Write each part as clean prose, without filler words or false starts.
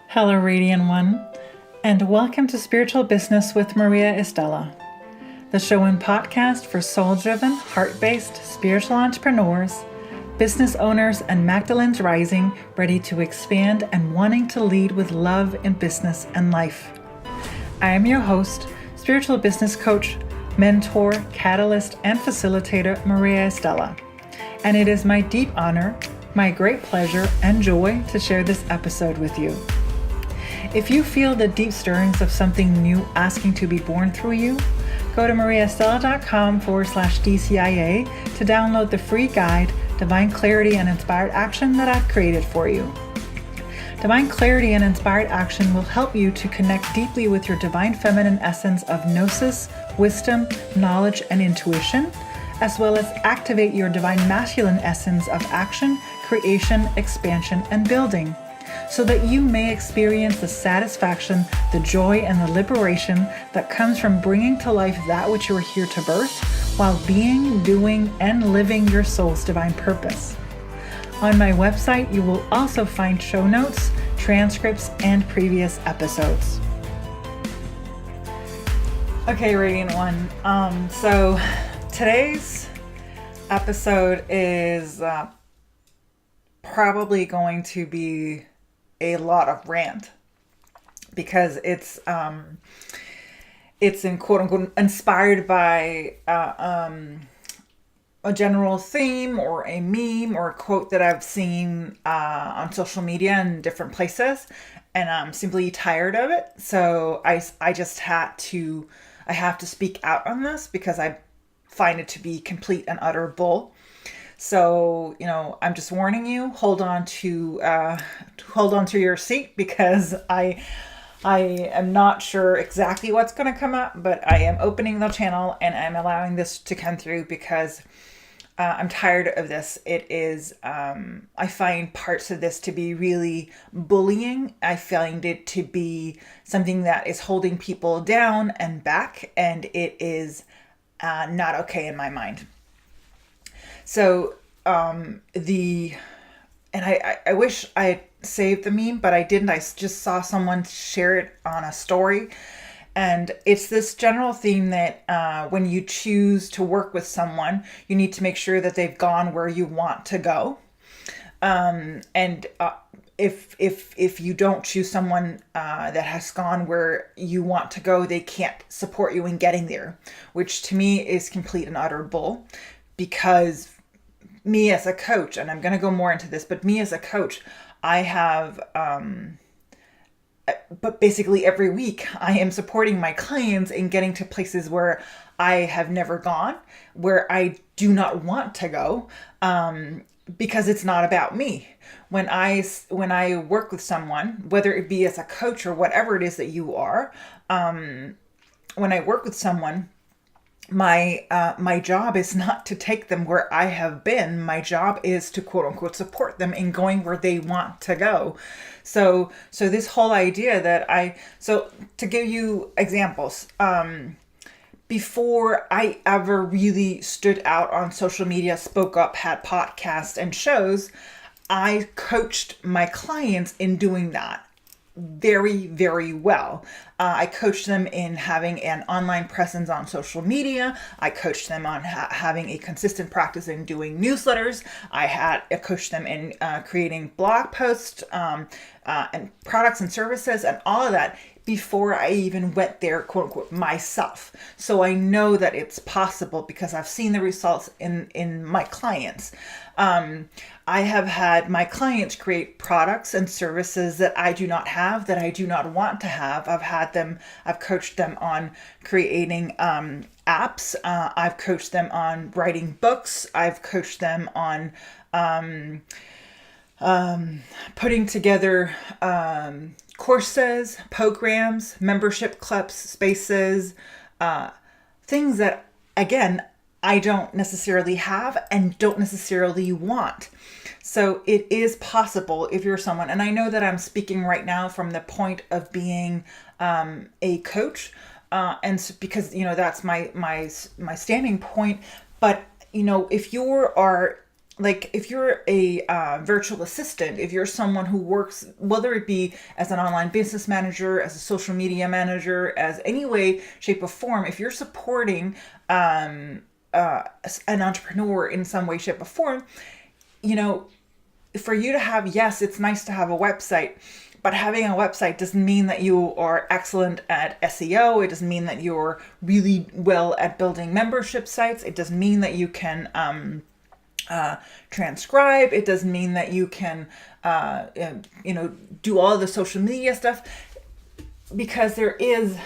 Hello, Radiant One, and welcome to Spiritual Business with Maria Estela, the show and podcast for soul-driven, heart-based spiritual entrepreneurs, business owners, and Magdalene's rising, ready to expand and wanting to lead with love in business and life. I am your host, spiritual business coach, mentor, catalyst, and facilitator, Maria Estela, and it is my deep honor, my great pleasure, and joy to share this episode with you. If you feel the deep stirrings of something new asking to be born through you, go to mariaestela.com/DCIA to download the free guide, Divine Clarity and Inspired Action, that I've created for you. Divine Clarity and Inspired Action will help you to connect deeply with your divine feminine essence of gnosis, wisdom, knowledge, and intuition, as well as activate your divine masculine essence of action, creation, expansion, and building, so that you may experience the satisfaction, the joy, and the liberation that comes from bringing to life that which you are here to birth, while being, doing, and living your soul's divine purpose. On my website, you will also find show notes, transcripts, and previous episodes. Okay, Radiant One. So today's episode is probably going to be a lot of rant, because it's in quote unquote inspired by a general theme or a meme or a quote that I've seen on social media and different places, and I'm simply tired of it. So I have to speak out on this because I find it to be complete and utter bull. So, I'm just warning you, hold on to your seat, because I am not sure exactly what's going to come up, but I am opening the channel and I'm allowing this to come through because I'm tired of this. It is, I find parts of this to be really bullying. I find it to be something that is holding people down and back, and it is not okay in my mind. So, I wish I had saved the meme, but I didn't. I just saw someone share it on a story. And it's this general theme that when you choose to work with someone, you need to make sure that they've gone where you want to go. If you don't choose someone that has gone where you want to go, they can't support you in getting there, which to me is complete and utter bull. Because me as a coach, and I'm going to go more into this, but me as a coach, I have, but basically every week I am supporting my clients in getting to places where I have never gone, where I do not want to go, because it's not about me. When I work with someone, whether it be as a coach or whatever it is that you are, when I work with someone, my job is not to take them where I have been. My job is to quote unquote support them in going where they want to go. So this whole idea that to give you examples, before I ever really stood out on social media, spoke up, had podcasts and shows, I coached my clients in doing that very, very well. I coached them in having an online presence on social media. I coached them on having a consistent practice in doing newsletters. I coached them in creating blog posts and products and services and all of that before I even went there, quote unquote, myself. So I know that it's possible because I've seen the results in my clients. I have had my clients create products and services that I do not have, that I do not want to have. I've coached them on creating apps. I've coached them on writing books. I've coached them on putting together courses, programs, membership clubs, spaces, things that, again, I don't necessarily have and don't necessarily want. So it is possible if you're someone, and I know that I'm speaking right now from the point of being a coach, and because that's my standing point. But if you are like if you're a virtual assistant, if you're someone who works, whether it be as an online business manager, as a social media manager, as any way, shape, or form, if you're supporting an entrepreneur in some way, shape, or form, you know, for you to have, yes, it's nice to have a website, but having a website doesn't mean that you are excellent at SEO. It doesn't mean that you're really well at building membership sites. It doesn't mean that you can transcribe. It doesn't mean that you can, do all the social media stuff, because there is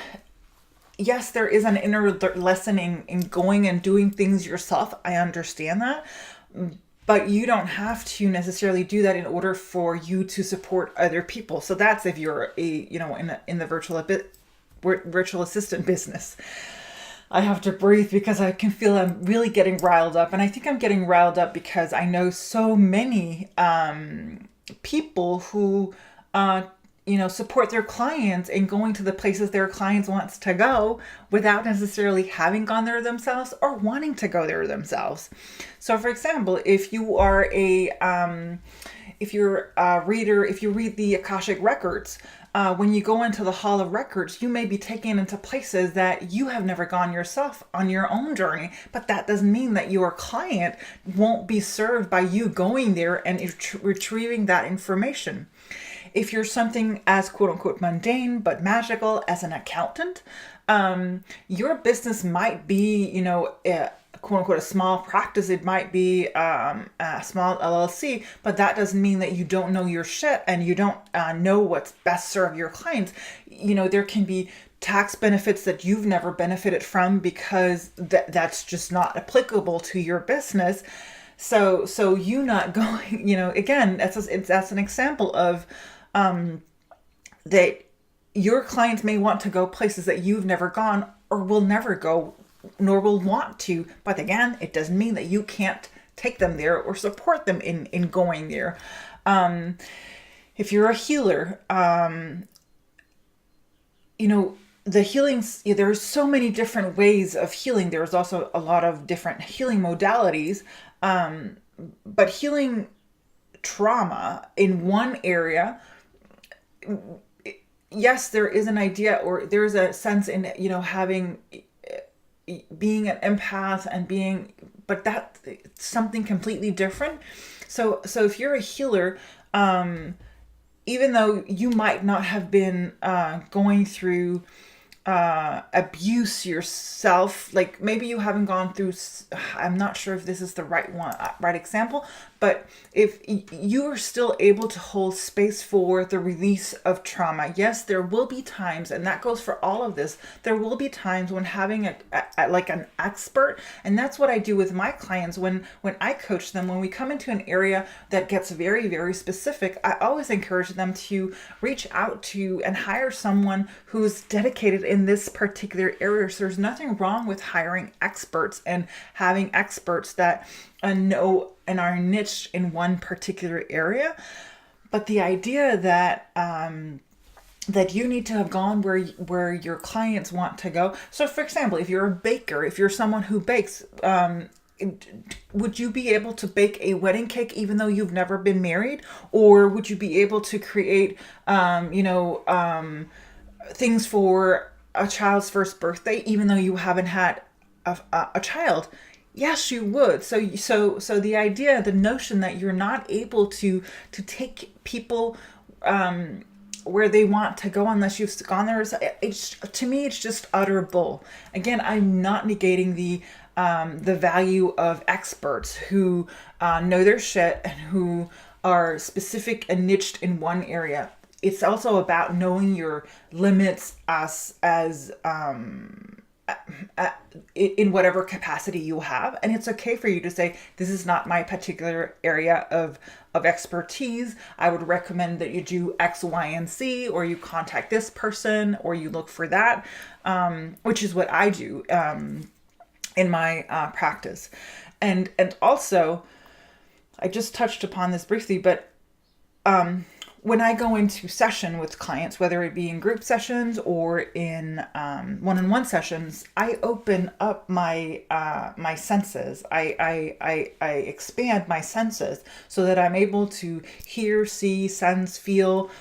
an inner lesson in going and doing things yourself. I understand that. But you don't have to necessarily do that in order for you to support other people. So that's if you're in the virtual assistant business. I have to breathe because I can feel I'm really getting riled up. And I think I'm getting riled up because I know so many people who support their clients in going to the places their clients wants to go without necessarily having gone there themselves or wanting to go there themselves. So for example, if you are if you're a reader, if you read the Akashic Records, when you go into the Hall of Records, you may be taken into places that you have never gone yourself on your own journey, but that doesn't mean that your client won't be served by you going there and retrieving that information. If you're something as quote unquote mundane but magical as an accountant, your business might be, quote unquote a small practice. It might be a small LLC, but that doesn't mean that you don't know your shit and you don't know what's best serve your clients. There can be tax benefits that you've never benefited from because that's just not applicable to your business. So you not going, again, that's an example of that your clients may want to go places that you've never gone or will never go, nor will want to. But again, it doesn't mean that you can't take them there or support them in going there. If you're a healer, the healings, there's so many different ways of healing. There's also a lot of different healing modalities. But healing trauma in one area, yes, there is an idea, or there's a sense in, having, being an empath and but that's something completely different. So if you're a healer, even though you might not have been going through abuse yourself, like maybe you haven't gone through, I'm not sure if this is the right example, but if you are still able to hold space for the release of trauma, yes, there will be times, and that goes for all of this, there will be times when having like an expert, and that's what I do with my clients when I coach them. When we come into an area that gets very, very specific, I always encourage them to reach out to and hire someone who's dedicated in this particular area. So there's nothing wrong with hiring experts and having experts that know and are niched in one particular area. But the idea that that you need to have gone where your clients want to go. So for example, if you're a baker, if you're someone who bakes, would you be able to bake a wedding cake even though you've never been married? Or would you be able to create things for a child's first birthday even though you haven't had a child? Yes, you would. So the idea, the notion that you're not able to take people where they want to go unless you've gone there, to me, it's just utter bull. Again, I'm not negating the value of experts who know their shit and who are specific and niched in one area. It's also about knowing your limits in whatever capacity you have. And it's okay for you to say, this is not my particular area of expertise. I would recommend that you do X, Y, and Z, or you contact this person, or you look for that, which is what I do in my practice. And also, I just touched upon this briefly, but when I go into session with clients, whether it be in group sessions or in one-on-one sessions, I open up my senses. I expand my senses so that I'm able to hear, see, sense, feel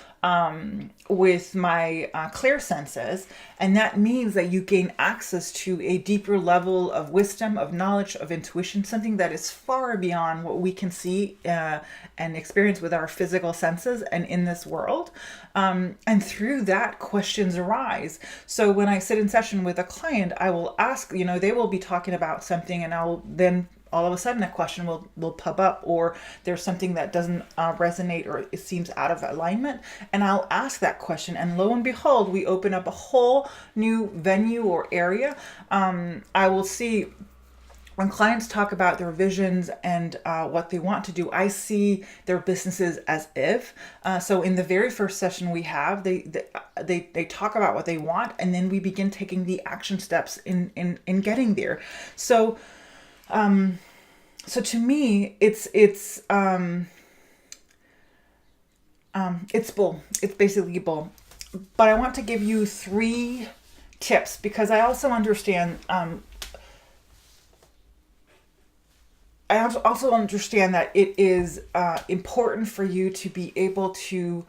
with my clear senses. And that means that you gain access to a deeper level of wisdom, of knowledge, of intuition, something that is far beyond what we can see and experience with our physical senses and in this world. And through that, questions arise. So when I sit in session with a client, I will ask, they will be talking about something, and I'll then all of a sudden a question will pop up, or there's something that doesn't resonate, or it seems out of alignment, and I'll ask that question, and lo and behold, we open up a whole new venue or area. I will see when clients talk about their visions and what they want to do, I see their businesses as if. So in the very first session we have, they talk about what they want, and then we begin taking the action steps in getting there. So to me, it's bull. It's basically bull. But I want to give you 3 tips, because I also understand. I also understand that it is important for you to be able to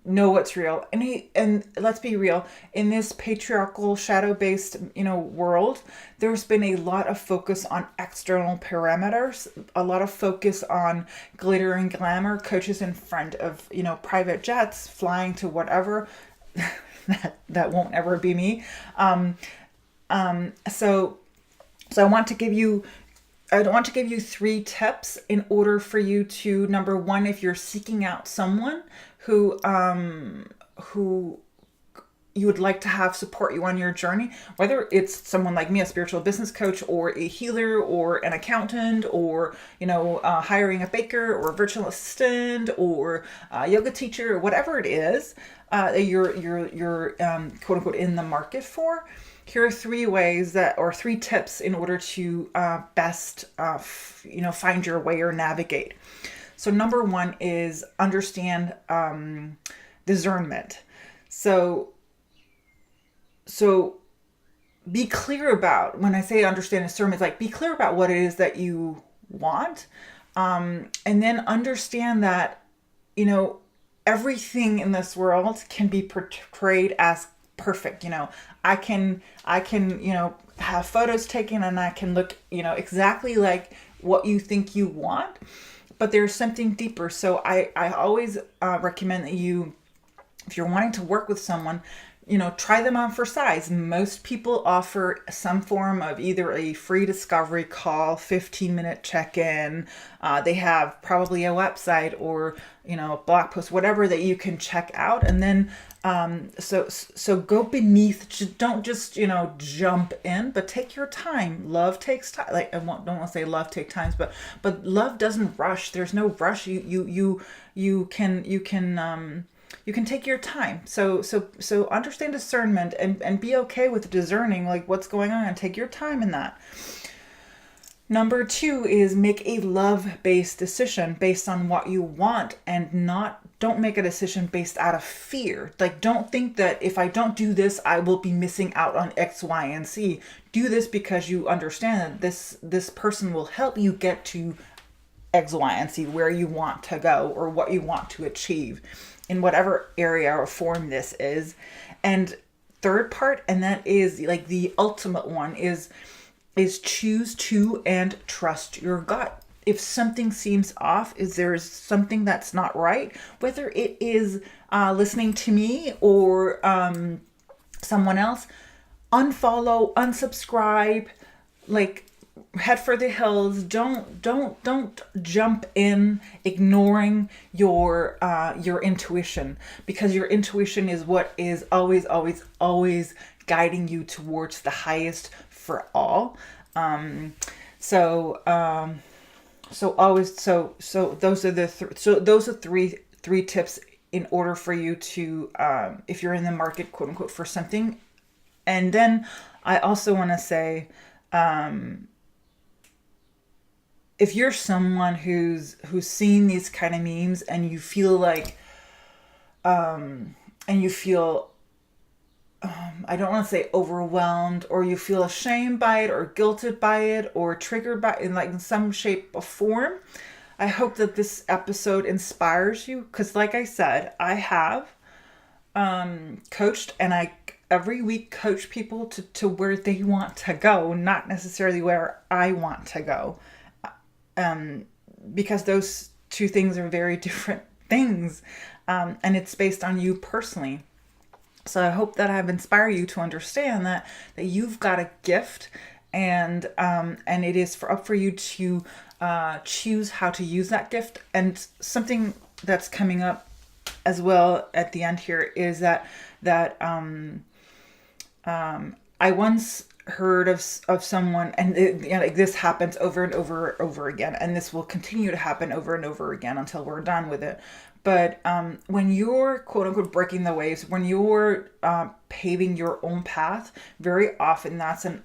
know what's real. And let's be real, in this patriarchal, shadow-based, world, there's been a lot of focus on external parameters, a lot of focus on glitter and glamour, coaches in front of, private jets, flying to whatever. that won't ever be me. So I want to give you 3 tips in order for you to, number 1, if you're seeking out someone who you would like to have support you on your journey, whether it's someone like me, a spiritual business coach, or a healer, or an accountant, or hiring a baker or a virtual assistant, or a yoga teacher, or whatever it is that you're quote unquote in the market for. Here are 3 ways or 3 tips in order to best, find your way or navigate. So number 1 is understand discernment. So be clear about, when I say understand discernment, like be clear about what it is that you want, and then understand that, everything in this world can be portrayed as perfect. I can have photos taken, and I can look, exactly like what you think you want, but there's something deeper. So I always recommend that you, if you're wanting to work with someone, try them on for size. Most people offer some form of either a free discovery call, 15-minute check-in. They have probably a website or, a blog post, whatever that you can check out. And then, so go beneath, don't just, jump in, but take your time. Love takes time. Like, don't want to say love take times, but love doesn't rush. There's no rush. You can take your time. So understand discernment and be okay with discerning like what's going on, and take your time in that. Number 2 is make a love-based decision based on what you want, and don't make a decision based out of fear. Like, don't think that if I don't do this, I will be missing out on X, Y, and Z. Do this because you understand that this person will help you get to X, Y, and Z, where you want to go or what you want to achieve in whatever area or form this is. And third part, and that is like the ultimate one, is choose to and trust your gut. If something seems off, is there something that's not right, whether it is listening to me or someone else, unfollow, unsubscribe, like head for the hills. Don't jump in ignoring your intuition, because your intuition is what is always guiding you towards the highest for all. So those are three tips in order for you to, if you're in the market, quote unquote, for something. And then I also want to say, if you're someone who's seen these kind of memes and you feel like, and you feel, I don't want to say overwhelmed, or you feel ashamed by it, or guilted by it, or triggered by it in some shape or form, I hope that this episode inspires you. Because like I said, I have coached, and I every week coach people to where they want to go, not necessarily where I want to go. Because those two things are very different things. And it's based on you personally. So I hope that I've inspired you to understand that you've got a gift, and it is up for you to choose how to use that gift. And something that's coming up as well at the end here is that I once heard of someone, and this happens over and over again, and this will continue to happen over and over again until we're done with it. But when you're quote unquote breaking the waves, when you're paving your own path, very often that's an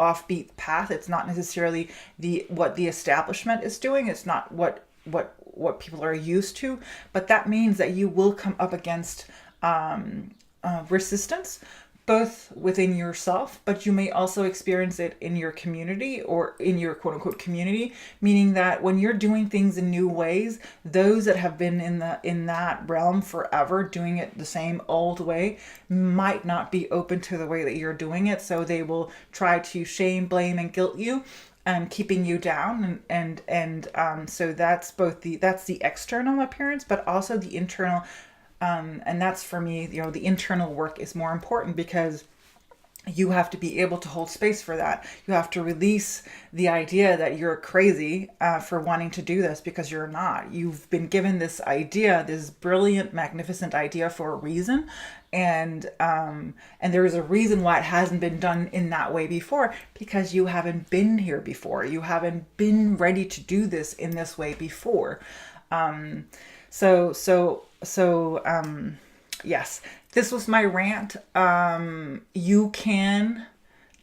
offbeat path. It's not necessarily what the establishment is doing. It's not what people are used to. But that means that you will come up against resistance, both within yourself, but you may also experience it in your community, or in your quote unquote community, meaning that when you're doing things in new ways, those that have been in that realm forever, doing it the same old way, might not be open to the way that you're doing it. So they will try to shame, blame, and guilt you, and keeping you down. So that's the external appearance, but also the internal. And that's, for me, the internal work is more important, because you have to be able to hold space for that. You have to release the idea that you're crazy for wanting to do this, because you're not. You've been given this idea, this brilliant, magnificent idea, for a reason. And there is a reason why it hasn't been done in that way before, because you haven't been here before. You haven't been ready to do this in this way before. Yes, this was my rant. You can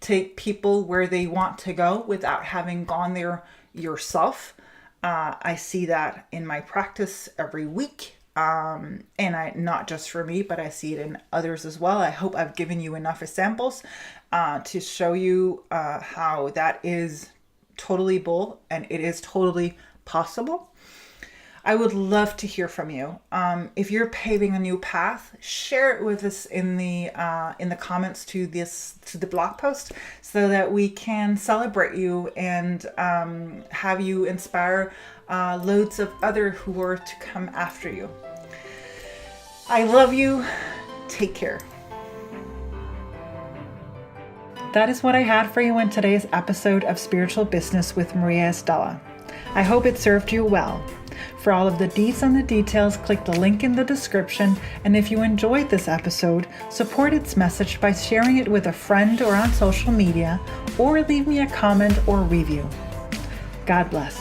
take people where they want to go without having gone there yourself. I see that in my practice every week. And not just for me, but I see it in others as well. I hope I've given you enough examples to show you how that is totally bull, and it is totally possible. I would love to hear from you. If you're paving a new path, share it with us in the comments to the blog post, so that we can celebrate you and have you inspire loads of other who are to come after you. I love you. Take care. That is what I had for you in today's episode of Spiritual Business with Maria Estella. I hope it served you well. For all of the deets and the details, click the link in the description. And if you enjoyed this episode, support its message by sharing it with a friend or on social media, or leave me a comment or review. God bless.